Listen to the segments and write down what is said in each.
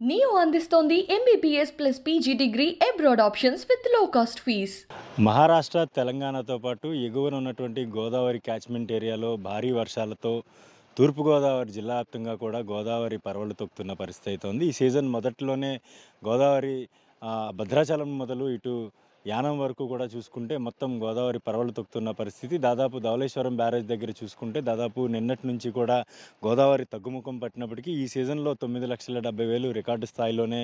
Neo అందిస్తోంది MBBS plus PG degree abroad options with low cost fees. Maharashtra, తెలంగాణతో పాటు ఎగువన ఉన్నటువంటి గోదావరి క్యాచ్మెంట్ ఏరియాలో భారీ వర్షాలతో తూర్పుగోదావరి జిల్లా వ్యాప్తంగా కూడా గోదావరి పరవళ్ళు తొక్కుతున్న పరిస్థితి అయితే ఉంది. ఈ సీజన్ మొదట్లోనే గోదావరి భద్రాచలం మొదలు ఇటు యానం వరకు కూడా చూసుకుంటే మొత్తం గోదావరి పరవళ్ళు తొక్కుతున్న పరిస్థితి. దాదాపు ధవళేశ్వరం బ్యారేజ్ దగ్గర చూసుకుంటే దాదాపు నిన్నటి నుంచి కూడా గోదావరి తగ్గుముఖం పట్టినప్పటికీ ఈ సీజన్లో 9,70,000 రికార్డు స్థాయిలోనే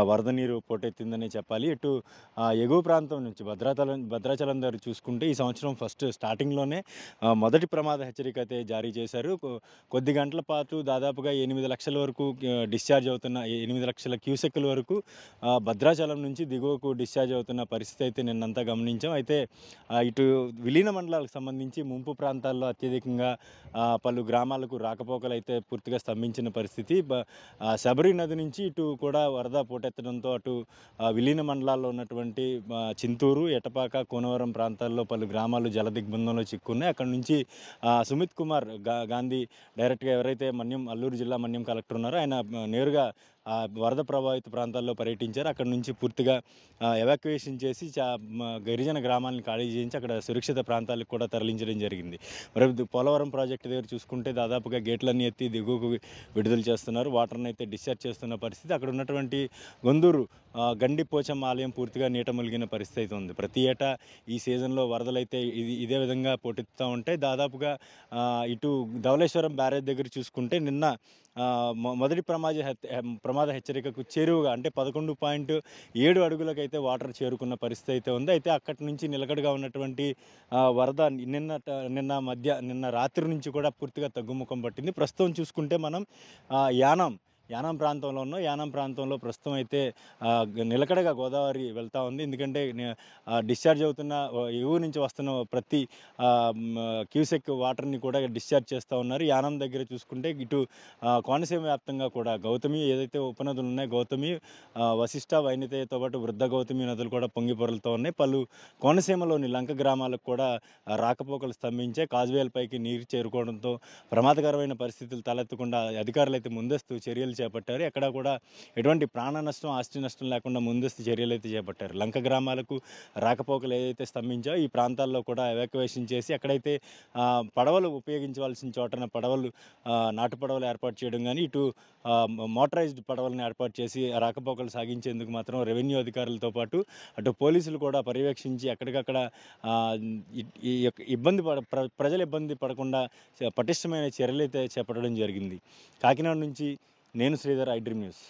వరద నీరు పోటెత్తిందని చెప్పాలి. ఇటు ఎగువ ప్రాంతం నుంచి భద్రాచలం దగ్గర చూసుకుంటే ఈ సంవత్సరం ఫస్ట్ స్టార్టింగ్లోనే మొదటి ప్రమాద హెచ్చరిక అయితే జారీ చేశారు. కొద్ది గంటల పాటు దాదాపుగా 8 లక్షల వరకు డిశ్చార్జ్ అవుతున్న 8 లక్షల క్యూసెక్కుల వరకు భద్రాచలం నుంచి దిగువకు డిశ్చార్జ్ అవుతున్న పరిస్థితి అయితే నిన్నంతా గమనించాం. అయితే ఇటు విలీన మండలాలకు సంబంధించి ముంపు ప్రాంతాల్లో అత్యధికంగా పలు గ్రామాలకు రాకపోకలు అయితే పూర్తిగా స్తంభించిన పరిస్థితి. శబరి నది నుంచి ఇటు కూడా వరద పోటెత్తడంతో అటు విలీన మండలాల్లో ఉన్నటువంటి చింతూరు, ఎటపాక, కోనవరం ప్రాంతాల్లో పలు గ్రామాలు జల దిగ్బంధంలో చిక్కున్నాయి. అక్కడ నుంచి సుమిత్ కుమార్ గాంధీ డైరెక్ట్గా ఎవరైతే అల్లూరు జిల్లా మన్యం కలెక్టర్ ఉన్నారో ఆయన నేరుగా వరద ప్రభావిత ప్రాంతాల్లో పర్యటించారు. అక్కడ నుంచి పూర్తిగా ఎవాక్యుయేషన్ చేసి గిరిజన గ్రామాలను ఖాళీ చేయించి అక్కడ సురక్షిత ప్రాంతాలకు కూడా తరలించడం జరిగింది. మరి పోలవరం ప్రాజెక్టు దగ్గర చూసుకుంటే దాదాపుగా గేట్లన్నీ ఎత్తి దిగువకు విడుదల చేస్తున్నారు. వాటర్ని అయితే డిశ్చార్జ్ చేస్తున్న పరిస్థితి. అక్కడ ఉన్నటువంటి గొందూరు గండి పోచమ్మ ఆలయం పూర్తిగా నీట ములిగిన పరిస్థితి అయితే ఉంది. ప్రతి ఏటా ఈ సీజన్లో వరదలు అయితే ఇదే విధంగా పోటెత్తుతూ ఉంటాయి. దాదాపుగా ఇటు ధవళేశ్వరం బ్యారేజ్ దగ్గర చూసుకుంటే నిన్న మొదటి ప్రమాద హెచ్చరికకు చేరువగా అంటే 11.7 అడుగులకైతే వాటర్ చేరుకున్న పరిస్థితి అయితే ఉంది. అయితే అక్కడి నుంచి నిలకడగా ఉన్నటువంటి వరద నిన్న రాత్రి నుంచి కూడా పూర్తిగా తగ్గుముఖం పట్టింది. ప్రస్తుతం చూసుకుంటే మనం యానం ప్రాంతంలో ఉన్నాం. యానం ప్రాంతంలో ప్రస్తుతం అయితే నిలకడగా గోదావరి వెళ్తూ ఉంది. ఎందుకంటే డిశ్చార్జ్ అవుతున్న ఎగువ నుంచి వస్తున్న ప్రతి క్యూసెక్ వాటర్ని కూడా డిశ్చార్జ్ చేస్తూ ఉన్నారు. యానం దగ్గర చూసుకుంటే ఇటు కోనసీమ వ్యాప్తంగా కూడా గౌతమి ఏదైతే ఉపనదులు ఉన్నాయో గౌతమి, వశిష్ట, వైనతేయతో పాటు వృద్ధ గౌతమి నదులు కూడా పొంగి పొరలుతూ ఉన్నాయి. పలు కోనసీమలోని లంక గ్రామాలకు కూడా రాకపోకలు స్తంభించే కాజ్వేల్ పైకి నీరు చేరుకోవడంతో ప్రమాదకరమైన పరిస్థితులు తలెత్తకుండా అధికారులు అయితే ముందస్తు చర్యలు చేపట్టారు. ఎక్కడా కూడా ఎటువంటి ప్రాణ నష్టం, ఆస్తి నష్టం లేకుండా ముందస్తు చర్యలు అయితే చేపట్టారు. లంక గ్రామాలకు రాకపోకలు ఏదైతే స్తంభించాయో ఈ ప్రాంతాల్లో కూడా ఎవాక్యుయేషన్ చేసి ఎక్కడైతే పడవలు ఉపయోగించవలసిన చోటన నాటు పడవలు ఏర్పాటు చేయడం కానీ ఇటు మోటరైజ్డ్ పడవలను ఏర్పాటు చేసి రాకపోకలు సాగించేందుకు మాత్రం రెవెన్యూ అధికారులతో పాటు అటు పోలీసులు కూడా పర్యవేక్షించి ఎక్కడికక్కడ ప్రజలు ఇబ్బంది పడకుండా పటిష్టమైన చర్యలు అయితే చేపట్టడం జరిగింది. కాకినాడ నుంచి నేను శ్రీధర్, ఐ డ్రీమ్ న్యూస్.